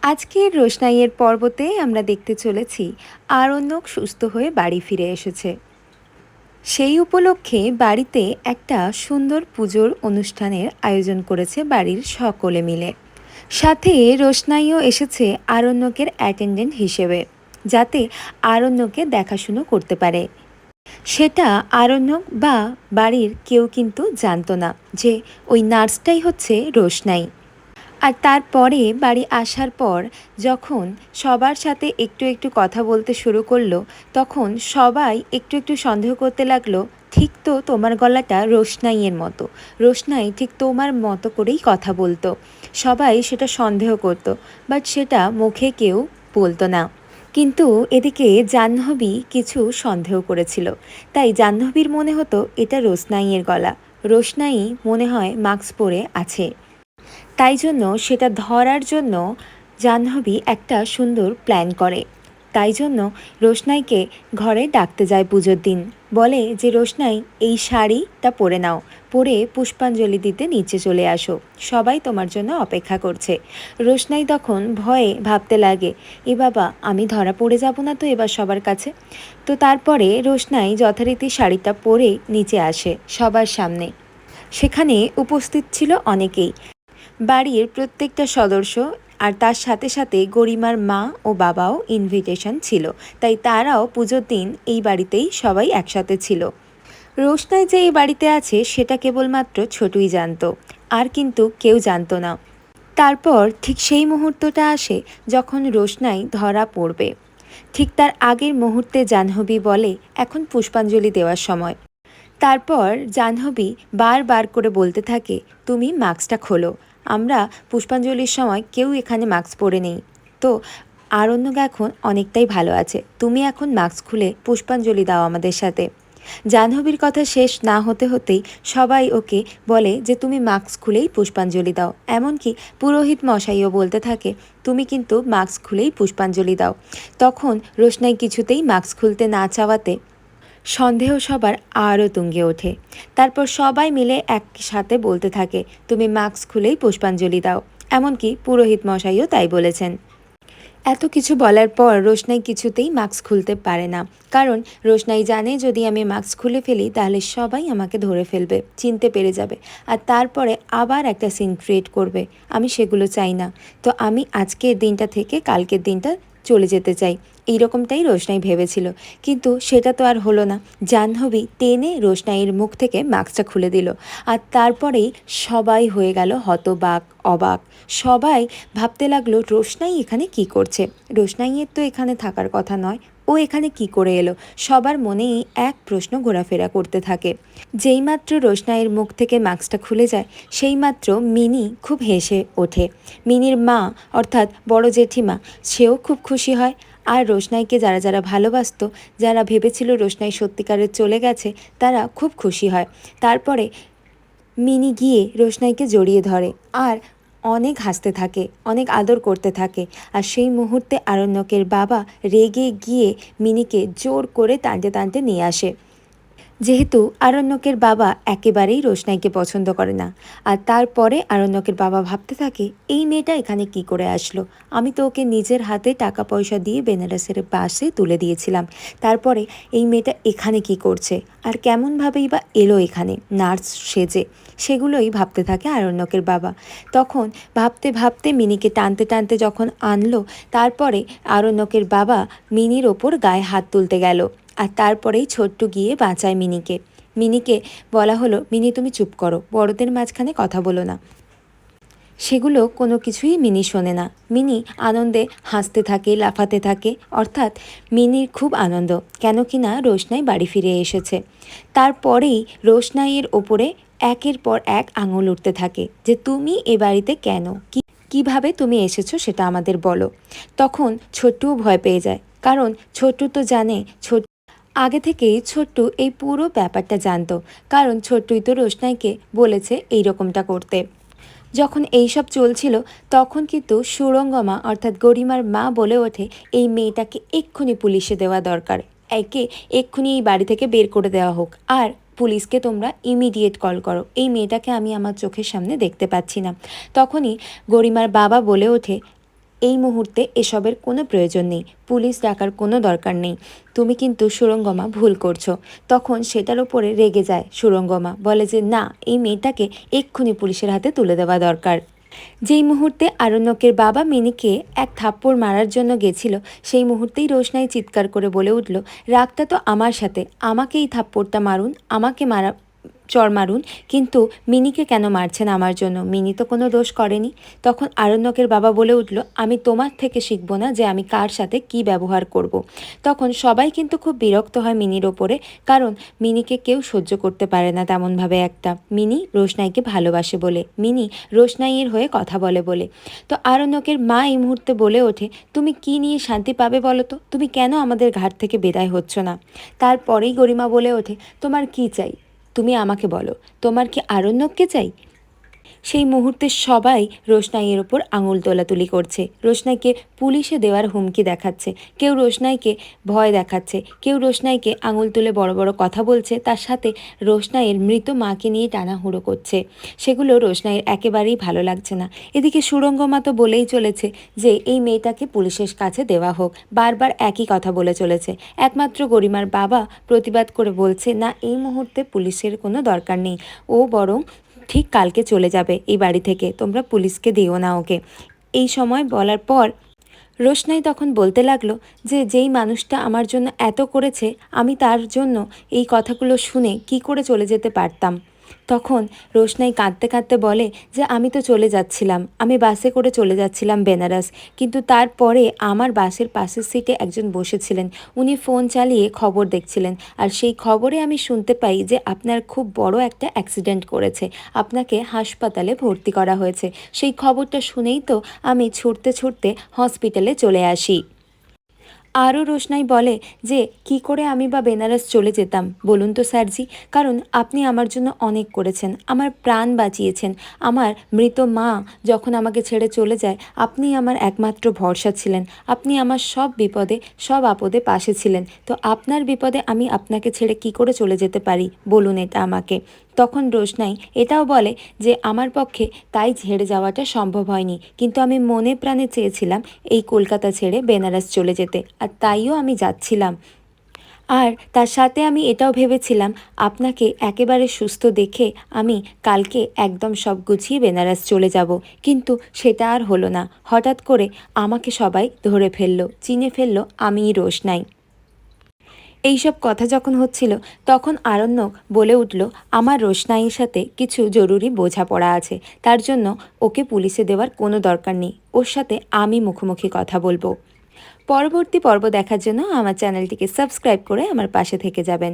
আজকের রোশনাইয়ের পর্বতে আমরা দেখতে চলেছি আরণ্যক সুস্থ হয়ে বাড়ি ফিরে এসেছে। সেই উপলক্ষে বাড়িতে একটা সুন্দর পুজোর অনুষ্ঠানের আয়োজন করেছে বাড়ির সকলে মিলে। সাথে রোশনাইও এসেছে আরণ্যকের অ্যাটেন্ডেন্ট হিসেবে, যাতে আরণ্যকে দেখাশুনো করতে পারে। সেটা আরণ্যক বা বাড়ির কেউ কিন্তু জানতো না যে ওই নার্সটাই হচ্ছে রোশনাই। আর তারপরে বাড়ি আসার পর যখন সবার সাথে একটু একটু কথা বলতে শুরু করলো, তখন সবাই একটু একটু সন্দেহ করতে লাগলো, ঠিক তো তোমার গলাটা রোশনাইয়ের মতো, রোশনাই ঠিক তোমার মতো করেই কথা বলতো। সবাই সেটা সন্দেহ করতো, বাট সেটা মুখে কেউ বলতো না। কিন্তু এদিকে জাহ্নবী কিছু সন্দেহ করেছিল, তাই জাহ্নবীর মনে হতো এটা রোশনাইয়ের গলা। রোশনাই মনে হয় মাস্ক পরে আছে, তাই জন্য সেটা ধরার জন্য জাহ্নবী একটা সুন্দর প্ল্যান করে। তাই জন্য রোশনাইকে ঘরে ডাকতে যায় পুজোর দিন। বলে যে রোশনাই, এই শাড়িটা পরে নাও, পরে পুষ্পাঞ্জলি দিতে নিচে চলে আসো, সবাই তোমার জন্য অপেক্ষা করছে। রোশনাই তখন ভয়ে ভাবতে লাগে, এ বাবা, আমি ধরা পড়ে যাব না তো এবার সবার কাছে। তো তারপরে রোশনাই যথারীতি শাড়িটা পরে নিচে আসে সবার সামনে। সেখানে উপস্থিত ছিল অনেকেই, বাড়ির প্রত্যেকটা সদস্য, আর তার সাথে সাথে গরিমার মা ও বাবাও ইনভিটেশন ছিল, তাই তারাও পুজোর দিন এই বাড়িতেই সবাই একসাথে ছিল। রোশনাই যে এই বাড়িতে আছে সেটা কেবলমাত্র ছোটুই জানতো, আর কিন্তু কেউ জানতো না। তারপর ঠিক সেই মুহূর্তটা আসে যখন রোশনাই ধরা পড়বে। ঠিক তার আগের মুহূর্তে জাহ্নবী বলে, এখন পুষ্পাঞ্জলি দেওয়ার সময়। তারপর জাহ্নবী বারবার করে বলতে থাকে, তুমি মাস্কটা খোলো, আমরা পুষ্পাঞ্জলির সময় কেউ এখানে মাস্ক পরে নেই। তো আরণ্যক এখন অনেকটাই ভালো আছে, তুমি এখন মাস্ক খুলে পুষ্পাঞ্জলি দাও আমাদের সাথে। জাহ্নবীর কথা শেষ না হতে হতেই সবাই ওকে বলে যে তুমি মাস্ক খুলেই পুষ্পাঞ্জলি দাও। এমনকি পুরোহিত মশাইও বলতে থাকে, তুমি কিন্তু মাস্ক খুলেই পুষ্পাঞ্জলি দাও। তখন রোশনাই কিছুতেই মাস্ক খুলতে না চাওয়াতে সন্দেহ সবার আরও তুঙ্গে ওঠে। তারপর সবাই মিলে একসাথে বলতে থাকে, তুমি মাস্ক খুলেই পুষ্পাঞ্জলি দাও। এমনকি পুরোহিত মশাইও তাই বলেছেন। এত কিছু বলার পর রোশনাই কিছুতেই মাস্ক খুলতে পারে না, কারণ রোশনাই জানে যদি আমি মাস্ক খুলে ফেলি তাহলে সবাই আমাকে ধরে ফেলবে, চিনতে পেরে যাবে, আর তারপরে আবার একটা সিন ক্রিয়েট করবে। আমি সেগুলো চাই না। তো আমি আজকের দিনটা থেকে কালকের দিনটা চলে যেতে চাই, এইরকমটাই রোশনাই ভেবেছিল। কিন্তু সেটা তো আর হলো না। জাহ্নবী টেনে রোশনাইয়ের মুখ থেকে মাস্কটা খুলে দিল, আর তারপরেই সবাই হয়ে গেল হতবাক, অবাক। সবাই ভাবতে লাগলো, রোশনাই এখানে কি করছে? রোশনাইয়ের তো এখানে থাকার কথা নয়, ও এখানে কি করে এলো? সবার মনেই এক প্রশ্ন ঘোরাফেরা করতে থাকে। যেইমাত্র রোশনাইয়ের মুখ থেকে মাস্কটা খুলে যায়, সেইমাত্র মিনি খুব হেসে ওঠে। মিনির মা অর্থাৎ বড় জেঠিমা, সেও খুব খুশি হয়। আর রোশনাইকে যারা যারা ভালোবাসতো, যারা ভেবেছিল রোশনাই সত্যিকারের চলে গেছে, তারা খুব খুশি হয়। তারপরে মিনি গিয়ে রোশনাইকে জড়িয়ে ধরে আর অনেক হাসতে থাকে, অনেক আদর করতে থাকে। আর সেই মুহূর্তে আরণ্যকের বাবা রেগে গিয়ে মিনিকে জোর করে টানতে টানতে নিয়ে আসে। যেহেতু আরণ্যকের বাবা একেবারেই রোশনাইকে পছন্দ করে না, আর তারপরে আরণ্যকের বাবা ভাবতে থাকে, এই মেয়েটা এখানে কি করে আসলো? আমি তো ওকে নিজের হাতে টাকা পয়সা দিয়ে বেনারসের বাসে তুলে দিয়েছিলাম, তারপরে এই মেয়েটা এখানে কি করছে, আর কেমনভাবেই বা এলো এখানে নার্স সেজে? সেগুলোই ভাবতে থাকে আরণ্যকের বাবা। তখন ভাবতে ভাবতে মিনিকে টানতে টানতে যখন আনলো, তারপরে আরণ্যকের বাবা মিনির ওপর গায়ে হাত তুলতে গেল, আর তারপরেই ছোট্টু গিয়ে বাঁচায় মিনিকে। মিনিকে বলা হলো, মিনি তুমি চুপ করো, বড়দের মাঝখানে কথা বলো না। সেগুলো কোনো কিছুই মিনি শোনে না। মিনি আনন্দে হাসতে থাকে, লাফাতে থাকে, অর্থাৎ মিনির খুব আনন্দ, কেন কি না রোশনাই বাড়ি ফিরে এসেছে। তারপরেই রোশনাইয়ের ওপরে একের পর এক আঙুল উঠতে থাকে যে তুমি এ বাড়িতে কেন, কিভাবে তুমি এসেছো সেটা আমাদের বলো। তখন ছোট্টুও ভয় পেয়ে যায়, কারণ ছোট্টু তো জানে, আগে থেকেই ছোট্টু এই পুরো ব্যাপারটা জানতো, কারণ ছোট্টুই তো রোশনাইকে বলেছে এই রকমটা করতে। যখন এইসব চলছিল, তখন কিন্তু সুরঙ্গমা অর্থাৎ গরিমার মা বলে ওঠে, এই মেয়েটাকে এক্ষুনি পুলিশে দেওয়া দরকার, একে এক্ষুনি এই বাড়ি থেকে বের করে দেওয়া হোক, আর পুলিশকে তোমরা ইমিডিয়েট কল করো, এই মেয়েটাকে আমি আমার চোখের সামনে দেখতে পাচ্ছি না। তখনই গরিমার বাবা বলে ওঠে, এই মুহূর্তে এসবের কোনো প্রয়োজন নেই, পুলিশ ডাকার কোনো দরকার নেই, তুমি কিন্তু সুরঙ্গমা ভুল করছো। তখন সেটার ওপরে রেগে যায় সুরঙ্গমা, বলে যে না, এই মেয়েটাকে এক্ষুনি পুলিশের হাতে তুলে দেওয়া দরকার। যেই মুহূর্তে আরণ্যকের বাবা মিনিকে এক থাপ্পড় মারার জন্য গেছিল, সেই মুহূর্তেই রোশনাই চিৎকার করে বলে উঠল, রাগটা তো আমার সাথে, আমাকে এই থাপ্পড়টা মারুন, আমাকে মারা চড় মারুন, কিন্তু মিনিকে কেন মারছেন আমার জন্য? মিনি তো কোনো দোষ করেনি। তখন আরণ্যকের বাবা বলে উঠল, আমি তোমার থেকে শিখবো না যে আমি কার সাথে কি ব্যবহার করব। তখন সবাই কিন্তু খুব বিরক্ত হয় মিনির ওপরে, কারণ মিনিকে কেউ সহ্য করতে পারে না তেমনভাবে একটা। মিনি রোশনাইকে ভালোবাসে বলে, মিনি রোশনাইয়ের হয়ে কথা বলে বলে। তো আরণ্যকের মা এই মুহূর্তে বলে ওঠে, তুমি কি নিয়ে শান্তি পাবে বলো তো? তুমি কেন আমাদের ঘাট থেকে বিদায় হচ্ছ না? তারপরেই গরিমা বলে ওঠে, তোমার কি চাই? তুমি আমাকে বলো, তোমার কি আরণ্যককে চাই? সেই মুহূর্তে সবাই রোশনাইয়ের ওপর আঙুল তোলাতুলি করছে, রোশনাইকে পুলিশে দেওয়ার হুমকি দেখাচ্ছে, কেউ রোশনাইকে ভয় দেখাচ্ছে, কেউ রোশনাইকে আঙুল তুলে বড় বড় কথা বলছে, তার সাথে রোশনাইয়ের মৃত মাকে নিয়ে টানাহুড়ো করছে। সেগুলো রোশনাইয়ের একেবারেই ভালো লাগছে না। এদিকে সুরঙ্গমা তো বলেই চলেছে যে এই মেয়েটাকে পুলিশের কাছে দেওয়া হোক, বারবার একই কথা বলে চলেছে। একমাত্র গরিমার বাবা প্রতিবাদ করে বলছে, না, এই মুহূর্তে পুলিশের কোনো দরকার নেই, ও বরং ঠিক কালকে চলে যাবে এই বাড়ি থেকে, তোমরা পুলিশকে দিও না ওকে। এই সময় বলার পর রোশনাই তখন বলতে লাগলো যে যেই মানুষটা আমার জন্য এত করেছে, আমি তার জন্য এই কথাগুলো শুনে কি করে চলে যেতে পারতাম। তখন রোশনাই কাঁদতে কাঁদতে বলে যে আমি তো চলে যাচ্ছিলাম, আমি বাসে করে চলে যাচ্ছিলাম বেনারস, কিন্তু তারপরে আমার বাসের পাশের সিটে একজন বসেছিলেন, উনি ফোন চালিয়ে খবর দেখছিলেন, আর সেই খবরে আমি শুনতে পাই যে আপনার খুব বড় একটা অ্যাক্সিডেন্ট করেছে, আপনাকে হাসপাতালে ভর্তি করা হয়েছে। সেই খবরটা শুনেই তো আমি ছুটতে ছুটতে হসপিটালে চলে আসি। আরও রোশনাই বলে যে কি করে আমি বা বেনারস চলে যেতাম বলুন তো স্যারজি, কারণ আপনি আমার জন্য অনেক করেছেন, আমার প্রাণ বাঁচিয়েছেন। আমার মৃত মা যখন আমাকে ছেড়ে চলে যায়, আপনি আমার একমাত্র ভরসা ছিলেন, আপনি আমার সব বিপদে সব আপদে পাশে ছিলেন, তো আপনার বিপদে আমি আপনাকে ছেড়ে কি করে চলে যেতে পারি বলুন এটা আমাকে। তখন রোশনাই এটাও বলে যে আমার পক্ষে তাই ছেড়ে যাওয়াটা সম্ভব হয়নি, কিন্তু আমি মনে প্রাণে চেয়েছিলাম এই কলকাতা ছেড়ে বেনারস চলে যেতে, আর তাইও আমি যাচ্ছিলাম। আর তার সাথে আমি এটাও ভেবেছিলাম আপনাকে একেবারে সুস্থ দেখে আমি কালকে একদম সব গুছিয়ে বেনারস চলে যাব, কিন্তু সেটা আর হলো না। হঠাৎ করে আমাকে সবাই ধরে ফেললো, চিনে ফেললো আমিই রোশনাই। এইসব কথা যখন হচ্ছিল, তখন আরণ্যক বলে উঠল, আমার রোশনাইয়ের সাথে কিছু জরুরি বোঝাপড়া আছে, তার জন্য ওকে পুলিশে দেওয়ার কোনো দরকার নেই, ওর সাথে আমি মুখোমুখি কথা বলবো। পরবর্তী পর্ব দেখার জন্য আমার চ্যানেলটিকে সাবস্ক্রাইব করে আমার পাশে থেকে যাবেন।